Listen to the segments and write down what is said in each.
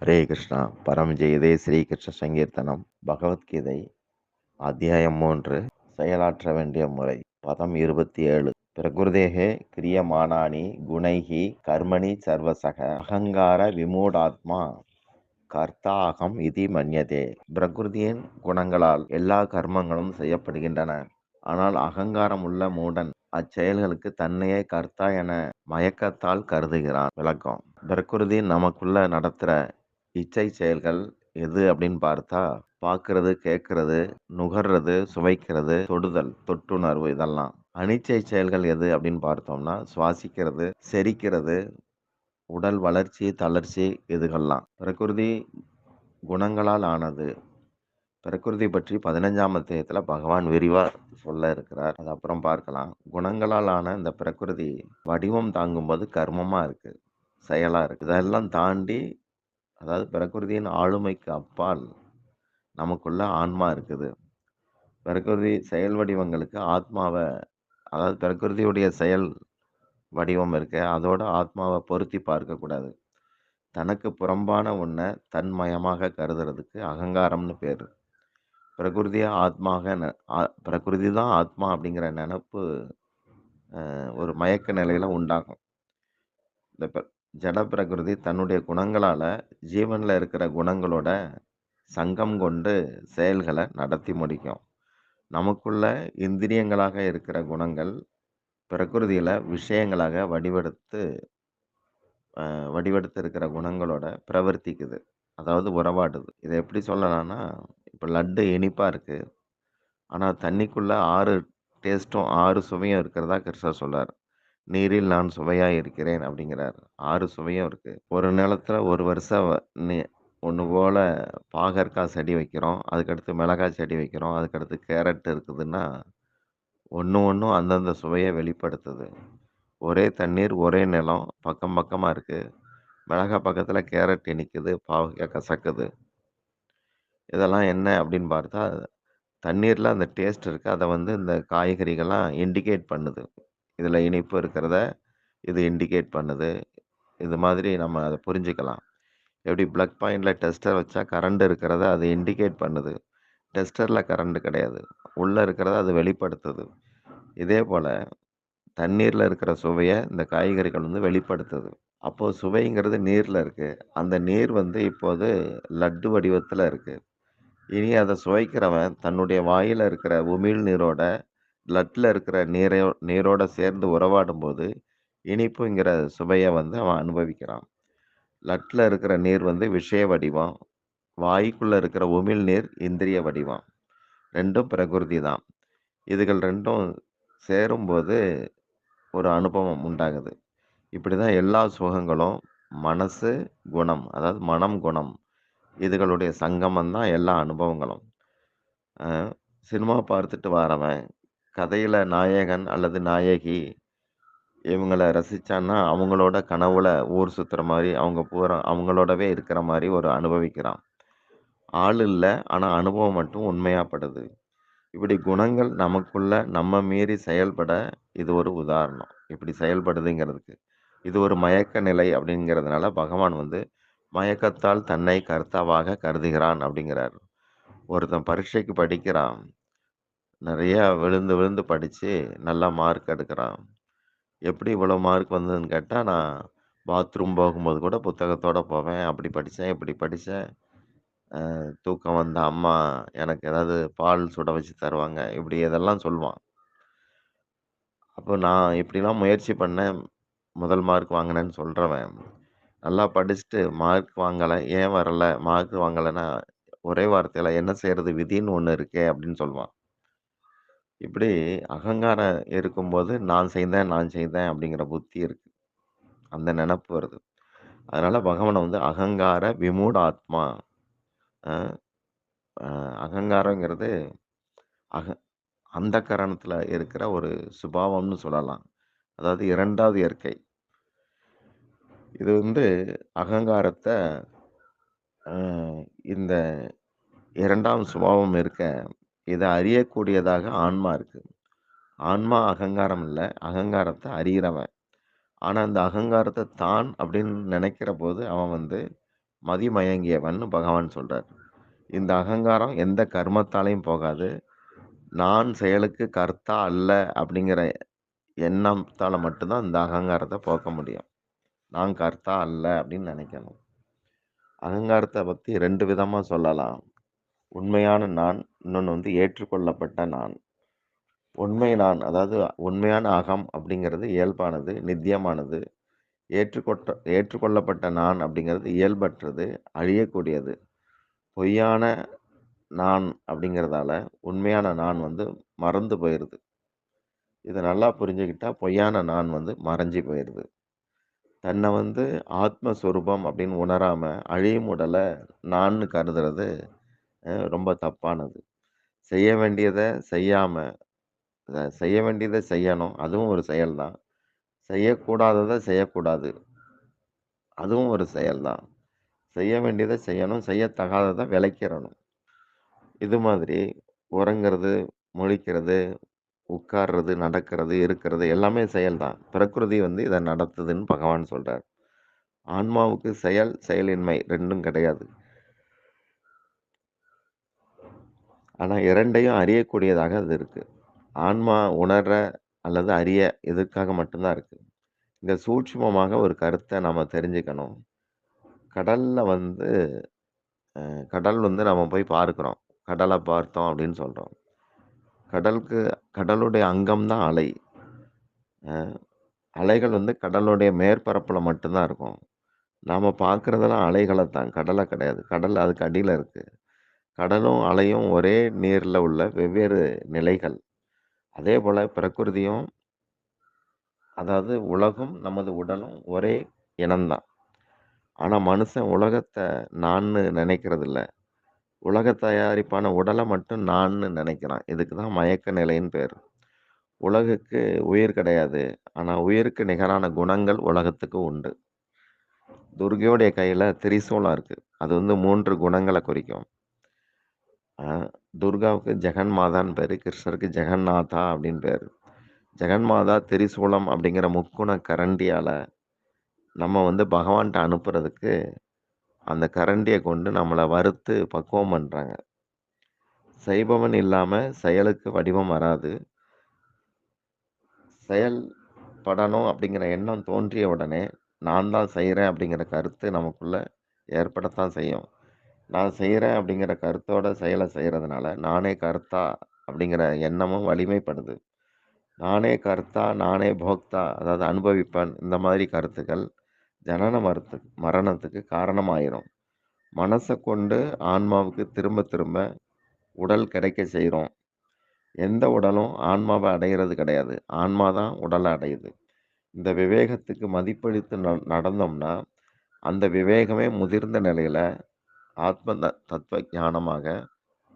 ஹரே கிருஷ்ணா பரம் ஜெயதே ஸ்ரீகிருஷ்ண சங்கீர்த்தனம் பகவத்கீதை அத்தியாயம் 3 செயலாற்ற வேண்டிய முறை பதம் 27 பிரகுருதேகே கிரியமானானி குணைஹி கர்மணி சர்வசக அகங்கார விமூடாத்மா கர்த்தா அகம் இதி மன்யதே. பிரகிருதியின் குணங்களால் எல்லா கர்மங்களும் செய்யப்படுகின்றன. ஆனால் அகங்காரம் உள்ள மூடன் அச்செயல்களுக்கு தன்னையே கர்த்தா என மயக்கத்தால் கருதுகிறான். விளக்கம்: பிரகிருதி நமக்குள்ள நடத்துற இச்சை செயல்கள் எது அப்படின்னு பார்த்தா, பார்க்கறது, கேட்கறது, நுகர்றது, சுவைக்கிறது, தொடுதல், தொட்டுணர்வு, இதெல்லாம். அனிச்சை செயல்கள் எது அப்படின்னு பார்த்தோம்னா, சுவாசிக்கிறது, செரிக்கிறது, உடல் வளர்ச்சி, தளர்ச்சி, இதுகள்லாம். பிரகிருதி குணங்களால் ஆனது. பிரகிருதி பற்றி 15ஆம் அத்தியாயத்துல பகவான் விரிவா சொல்ல இருக்கிறார். அது அப்புறம் பார்க்கலாம். குணங்களால் ஆன இந்த பிரகிருதி வடிவம் தாங்கும்போது கர்மமா இருக்கு, செயலா இருக்கு. இதெல்லாம் தாண்டி, அதாவது பிரகிருதியின் ஆளுமைக்கு அப்பால் நமக்குள்ள ஆன்மா இருக்குது. பிரகிருதி செயல் வடிவங்களுக்கு ஆத்மாவை, அதாவது பிரகிருதியுடைய செயல் வடிவம் இருக்கு, அதோட ஆத்மாவை பொருத்தி பார்க்கக்கூடாது. தனக்கு புறம்பான ஒன்றை தன்மயமாக கருதுறதுக்கு அகங்காரம்னு பேர். பிரகிருதியை பிரகிருதி தான் ஆத்மா அப்படிங்கிற நினப்பு ஒரு மயக்க நிலையில உண்டாகும். இந்த ஜட பிரகிருதி தன்னுடைய குணங்களால ஜீவன்ல இருக்கிற குணங்களோட சங்கம் கொண்டு செயல்களை நடத்தி முடிக்கும். நமக்குள்ள இந்திரியங்களாக இருக்கிற குணங்கள் பிரகிருதியில விஷயங்களாக வடிவெடுத்து இருக்கிற குணங்களோட பிரவர்த்திக்குது, அதாவது உறவாடுது. இதை எப்படி சொல்லலாம்னா, இப்போ லட்டு இனிப்பா இருக்கு, ஆனா தண்ணிக்குள்ள 6 டேஸ்ட்டும் 6 சுவையும் இருக்கிறதா கிருஷ்ணர் சொல்றார். நீரில் நான் சுவையா இருக்கிறேன் அப்படிங்கிறார். 6 சுவையும் இருக்கு. ஒரு நிலத்துல ஒரு வருஷம் ஒன்று போல பாகற்காய் செடி வைக்கிறோம், அதுக்கடுத்து மிளகாய் செடி வைக்கிறோம், அதுக்கடுத்து கேரட் இருக்குதுன்னா, ஒன்றும் அந்தந்த சுவையை வெளிப்படுத்துது. ஒரே தண்ணீர், ஒரே நிலம், பக்கம் பக்கமா இருக்கு. மிளகாய் பக்கத்துல கேரட் இனிக்குது, பாவக்காய் கசக்குது. இதெல்லாம் என்ன அப்படின்னு பார்த்தா, தண்ணீர்ல அந்த டேஸ்ட் இருக்கு. அதை இந்த காய்கறிகள்லாம் இண்டிகேட் பண்ணுது. இதுல இனிப்பு இருக்கிறத இது இண்டிகேட் பண்ணுது. இது மாதிரி நம்ம அதை புரிஞ்சுக்கலாம். எப்படி பிளக் பாயிண்ட்ல டெஸ்டர் வச்சா கரண்ட் இருக்கிறத அது இண்டிகேட் பண்ணுது. டெஸ்டர்ல கரண்ட் கிடையாது. உள்ள இருக்கிறத அது வெளிப்படுத்துது. இதே போல தண்ணீர்ல இருக்கிற சுவையை இந்த காய்கறிகள் வெளிப்படுத்துது. அப்போ சுவைங்கிறது நீர்ல இருக்கு. அந்த நீர் இப்போது லட்டு வடிவத்துல இருக்கு. இனி அதை சுவைக்கிறவன் தன்னுடைய வாயில இருக்கிற உமிழ் நீரோட லட்ல இருக்கிற நீரோட சேர்ந்து உறவாடும் போது இனிப்புங்கிற சுவையை அவன் அனுபவிக்கிறான். லட்ல இருக்கிற நீர் விஷய வடிவம், வாய்க்குள்ள இருக்கிற உமிழ் நீர் இந்திரிய வடிவம். ரெண்டும் பிரகிருதி தான். இதுகள் ரெண்டும் சேரும்போது ஒரு அனுபவம் உண்டாகுது. இப்படிதான் எல்லா சுகங்களும் மனசு, குணம், அதாவது மனம், குணம், இதுகளுடைய சங்கமம் தான் எல்லா அனுபவங்களும். சினிமா பார்த்துட்டு வரவன் கதையில நாயகன் அல்லது நாயகி இவங்கள ரசிச்சான்னா, அவங்களோட கனவுல ஊர் சுத்துற மாதிரி, அவங்க பூரா அவங்களோடவே இருக்கிற மாதிரி ஒரு அனுபவிக்கிறான். ஆள் இல்ல, ஆனா அனுபவம் மட்டும் உண்மையாப்படுது. இப்படி குணங்கள் நமக்குள்ள நம்ம மீறி செயல்பட இது ஒரு உதாரணம். இப்படி செயல்படுதுங்கிறதுக்கு. இது ஒரு மயக்க நிலை அப்படிங்கிறதுனால பகவான் மயக்கத்தால் தன்னை கர்த்தாவாக கருதுகிறான் அப்படிங்கிறார். ஒருத்தன் பரீட்சைக்கு படிக்கிறான். நிறைய விழுந்து விழுந்து படிச்சு நல்லா மார்க் எடுக்கிறான். எப்படி இவ்வளோ மார்க் வந்ததுன்னு கேட்டா, நான் பாத்ரூம் போகும்போது கூட புத்தகத்தோட போவேன். அப்படி படிச்சேன், இப்படி படிச்சேன். தூக்கம் வந்த அம்மா எனக்கு ஏதாவது பால் சுட வச்சு தருவாங்க. இப்படி இதெல்லாம் சொல்லுவான். அப்போ நான் இப்படிலாம் முயற்சி பண்ணேன், முதல் மார்க் வாங்கினேன்னு சொல்றவன், நல்லா படிச்சுட்டு மார்க் வாங்கலை, ஏன் வரல? மார்க் வாங்கலைன்னா, ஒரே வார்த்தையில என்ன செய்யறது? விதின்னு ஒண்ணு இருக்கே அப்படின்னு சொல்லுவான். இப்படி அகங்காரம் இருக்கும்போது நான் செய்தேன் அப்படிங்கிற புத்தி இருக்கு. அந்த நெனப்பு வருது. அதனால பகவான் அகங்கார விமூட ஆத்மா. அ அ அகங்காரங்கிறது அக அந்த கரணத்துல இருக்கிற ஒரு சுபாவம்னு சொல்லலாம். அதாவது 2வது இயற்கை. இது அகங்காரத்த அ இந்த 2ஆம் சுபாவம் இருக்க, இத அறியக்கூடியதாக ஆன்மா இருக்கு. ஆன்மா அகங்காரம் இல்ல. அகங்காரத்த அறியிறவன். ஆனா, அந்த அகங்காரத்த தான் அப்படின்னு நினைக்கிற போது, அவன் மதிமயங்கியவன்னு பகவான் சொல்றார். இந்த அகங்காரம் எந்த கர்மத்தாலயும் போகாது. நான் செயலுக்கு கர்த்தா அல்ல அப்படிங்கிற எண்ணத்தால மட்டும் தான் இந்த அகங்காரத்த போக்க முடியும். நான் கர்த்தா அல்ல அப்படின்னு நெனைக்கணும். அகங்காரத்த பத்தி 2 விதமா சொல்லலாம். உண்மையான நான், இன்னொன்னு வந்து ஏற்றுக்கொள்ளப்பட்ட நான். உண்மை நான், அதாவது உண்மையான அகம் அப்படிங்கிறது இயல்பானது, நித்தியமானது. ஏற்றுக்கொள்ளப்பட்ட நான் அப்படிங்கிறது இயல்பற்றது, அழியக்கூடியது. பொய்யான நான் அப்படிங்கிறதால, உண்மையான நான் வந்து மறந்து போயிருது. இத நல்லா புரிஞ்சுக்கிட்டா, பொய்யான நான் வந்து மறைஞ்சு போயிருது. தன்னை வந்து ஆத்மஸ்வரூபம் அப்படின்னு உணராம, அழியும் உடல நான்னு கருதுறது ரொம்ப தப்பானது. செய்ய வேண்டியத செய்யாம, செய்ய வேண்டியத செய்யணும். அதுவும் ஒரு செயல் தான். செய்யக்கூடாதத செய்யக்கூடாது. அதுவும் ஒரு செயல் தான். செய்ய வேண்டியத செய்யணும். செய்யத்தகாதத விலக்கிறணும். இது மாதிரி உறங்குறது, முழிக்கிறது, உட்கார்றது, நடக்கிறது, இருக்கிறது எல்லாமே செயல் தான். பிரகிருதி வந்து இத நடத்துதுன்னு பகவான் சொல்றார். ஆன்மாவுக்கு செயல், செயலின்மை 2ம் கிடையாது. ஆனா 2யும் அறியக்கூடியதாக அது இருக்கு. ஆன்மா உணர அல்லது அறிய இதற்காக மட்டும் தான் இருக்கு. இங்க சூட்சுமமாக ஒரு கருத்த நாம தெரிஞ்சுக்கணும். கடல்ல வந்து கடல் வந்து நம்ம போய் பார்க்கிறோம். கடல பார்த்தோம் அப்படின்னு சொல்றோம். கடலுக்கு கடலுடைய அங்கம் தான் அலை. அ அலைகள் வந்து கடலுடைய மேற்பரப்புல மட்டும் தான் இருக்கும். நாம பார்க்கிறதெல்லாம் அலைகள தான், கடல கிடையாது. கடல் அதுக்கு அடியில இருக்கு. கடலும், அலையும் ஒரே நீர்ல உள்ள வெவ்வேறு நிலைகள். அதேபோல பிரகிருதியும், அதாவது உலகும், நமது உடலும் ஒரே இனம்தான். ஆனா மனுஷன் உலகத்த நான்னு நினைக்கிறதில்ல. உலக தயாரிப்பான உடல மட்டும் நான்னு நினைக்கிறான். இதுக்கு தான் மயக்க நிலைன்னு பேரு. உலகுக்கு உயிர் கிடையாது. ஆனா உயிருக்கு நிகரான குணங்கள் உலகத்துக்கு உண்டு. துர்க்கையுடைய கையில திரிசூலம் இருக்கு. அது வந்து 3 குணங்கள குறிக்கும். அ துர்காவுக்கு ஜெகன்மாதான்னு பேரு. கிருஷ்ணருக்கு ஜெகந்நாதா அப்படின்னு பேரு. ஜெகன்மாதா திரிசூலம் அப்படிங்கிற முக்குண கரண்டியால நம்ம வந்து பகவான்ட்ட அனுப்புறதுக்கு அந்த கரண்டிய கொண்டு நம்மள வறுத்து பக்குவம் பண்றாங்க. செய்பவன் இல்லாம செயலுக்கு வடிவம் வராது. செயல்படணும் அப்படிங்கிற எண்ணம் தோன்றிய உடனே, நான் தான் செய்றேன் அப்படிங்கிற கருத்து நமக்குள்ள ஏற்படத்தான் செய்யும். நான் செய்றேன் அப்படிங்கிற கருத்தோட செயல செய்றதுனால, நானே கர்த்தா அப்படிங்கிற எண்ணமும் வலிமைப்படுது. நானே கர்த்தா, நானே போக்தா, அதாவது அனுபவிப்பேன். இந்த மாதிரி கருத்துக்கள் ஜனன மரணத்துக்கு காரணமாயிரும். மனச கொண்டு ஆன்மாவுக்கு திரும்ப திரும்ப உடல் கிடைக்க செய்றோம். எந்த உடலும் ஆன்மாவ அடையிறது கிடையாது. ஆன்மா தான் உடல அடையுது. இந்த விவேகத்துக்கு மதிப்பளித்து நடந்தோம்னா, அந்த விவேகமே முதிர்ந்த நிலையில ஆத்ம தத்துவ ஞானமாக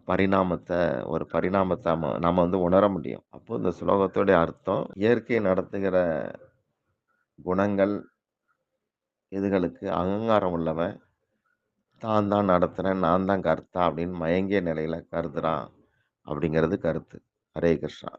பரிணாமத்த ஒரு பரிணாமத்த நம்ம வந்து உணர முடியும். அப்போ இந்த ஸ்லோகத்தோடைய அர்த்தம், இயற்கை நடத்துகிற குணங்கள், இதுகளுக்கு அகங்காரம் உள்ளவன், தான் தான் நடத்துறேன், நான் தான் கர்த்தா அப்படின்னு மயங்கிய நிலையில கருதுறான் அப்படிங்கிறது கருத்து. ஹரே கிருஷ்ணா.